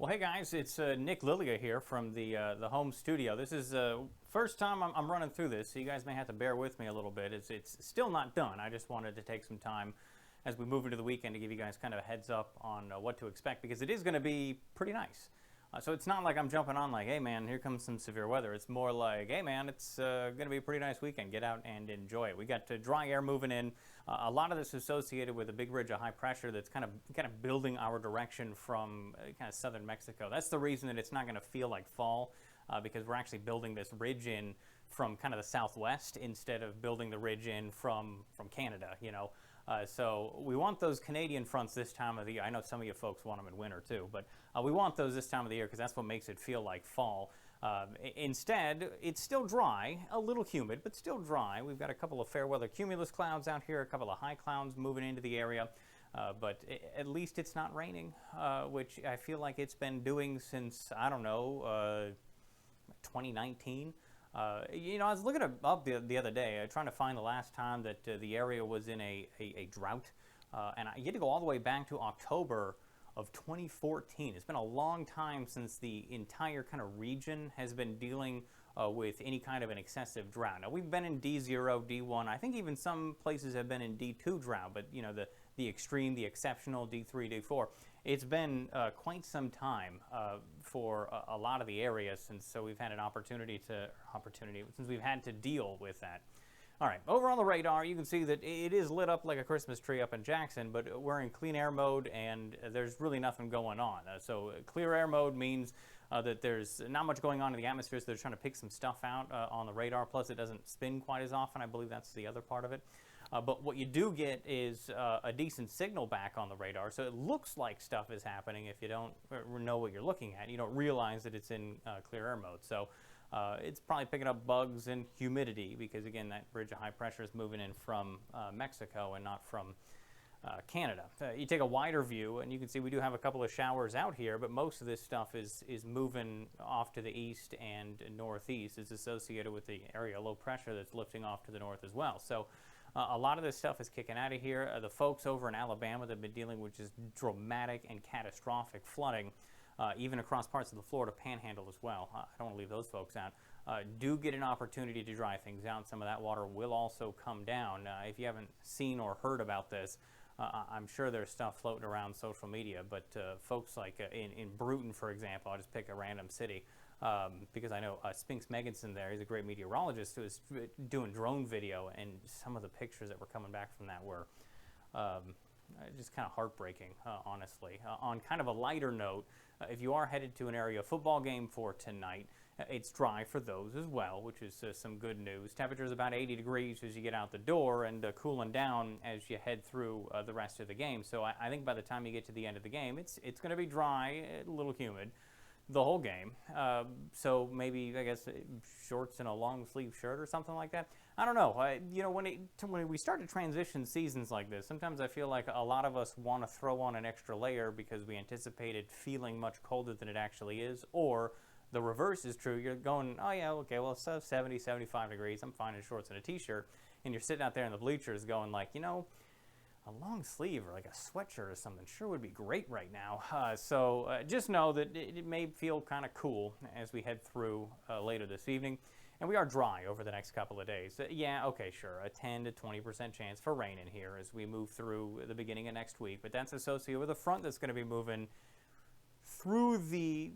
Well, hey guys, it's Nick Lilia here from the home studio. This is first time I'm running through this, so you guys may have to bear with me a little bit. It's still not done. I just wanted to take some time as we move into the weekend to give you guys kind of a heads up on what to expect, because it is going to be pretty nice. So it's not like I'm jumping on like, hey man, here comes some severe weather. It's more like, hey man, it's going to be a pretty nice weekend. Get out and enjoy it. We got dry air moving in. A lot of this associated with a big ridge of high pressure that's kind of building our direction from kind of southern Mexico. That's the reason that it's not going to feel like fall, because we're actually building this ridge in from kind of the southwest instead of building the ridge in from Canada, you know. So we want those Canadian fronts this time of the year. I know some of you folks want them in winter too, but we want those this time of the year because that's what makes it feel like fall. Instead, it's still dry, a little humid, but still dry. We've got a couple of fair weather cumulus clouds out here, a couple of high clouds moving into the area, but at least it's not raining, which I feel like it's been doing since, I don't know, 2019. You know, I was looking up the other day, trying to find the last time that the area was in a drought, and I had to go all the way back to October of 2014. It's been a long time since the entire kind of region has been dealing with any kind of an excessive drought. Now, we've been in D0, D1. I think even some places have been in D2 drought, but, you know, the extreme, the exceptional, D3, D4. It's been quite some time for a lot of the areas since we've had an opportunity since we've had to deal with that. All right, over on the radar, you can see that it is lit up like a Christmas tree up in Jackson, but we're in clean air mode and there's really nothing going on. So clear air mode means that there's not much going on in the atmosphere, so they're trying to pick some stuff out on the radar. Plus, it doesn't spin quite as often. I believe that's the other part of it. But what you do get is a decent signal back on the radar, so it looks like stuff is happening. If you don't know what you're looking at, you don't realize that it's in clear air mode. So it's probably picking up bugs and humidity because, again, that ridge of high pressure is moving in from Mexico and not from Canada. You take a wider view, and you can see we do have a couple of showers out here, but most of this stuff is moving off to the east and northeast. It's associated with the area of low pressure that's lifting off to the north as well. So a lot of this stuff is kicking out of here. The folks over in Alabama that have been dealing with just dramatic and catastrophic flooding, even across parts of the Florida Panhandle as well. I don't want to leave those folks out. Do get an opportunity to dry things out. Some of that water will also come down. If you haven't seen or heard about this, I'm sure there's stuff floating around social media, but folks like in Bruton, for example, I'll just pick a random city, because I know Spinks Meganson there, he's a great meteorologist who is doing drone video, and some of the pictures that were coming back from that were just kind of heartbreaking, honestly. On kind of a lighter note, if you are headed to an area football game for tonight, it's dry for those as well, which is some good news. Temperatures about 80 degrees as you get out the door, and cooling down as you head through the rest of the game. So I think by the time you get to the end of the game, it's going to be dry, a little humid, the whole game. So maybe, I guess, shorts and a long sleeve shirt or something like that. I don't know. You know, when we start to transition seasons like this, sometimes I feel like a lot of us want to throw on an extra layer because we anticipated feeling much colder than it actually is, or the reverse is true. You're going, oh yeah, okay, well, it's 70, 75 degrees. I'm fine in shorts and a t-shirt. And you're sitting out there in the bleachers going like, you know, a long sleeve or like a sweatshirt or something sure would be great right now. So just know that it may feel kind of cool as we head through later this evening. And we are dry over the next couple of days. Yeah, okay, sure, a 10 to 20% chance for rain in here as we move through the beginning of next week. But that's associated with a front that's going to be moving through the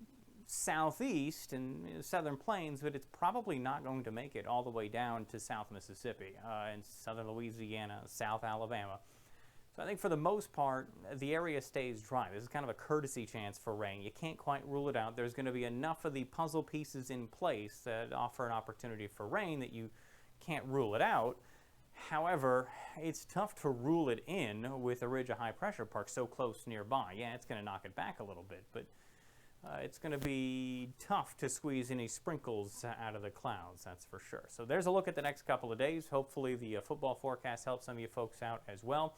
southeast and southern plains, but it's probably not going to make it all the way down to South Mississippi and southern Louisiana, South Alabama. So I think for the most part, the area stays dry. This is kind of a courtesy chance for rain. You can't quite rule it out. There's going to be enough of the puzzle pieces in place that offer an opportunity for rain that you can't rule it out. However, it's tough to rule it in with a ridge of high pressure parked so close nearby. Yeah, it's going to knock it back a little bit, but it's going to be tough to squeeze any sprinkles out of the clouds, that's for sure. So there's a look at the next couple of days. Hopefully the football forecast helps some of you folks out as well.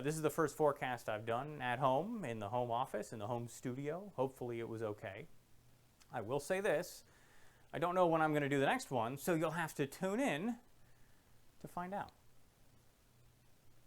This is the first forecast I've done at home, in the home office, in the home studio. Hopefully it was okay. I will say this, I don't know when I'm going to do the next one, so you'll have to tune in to find out.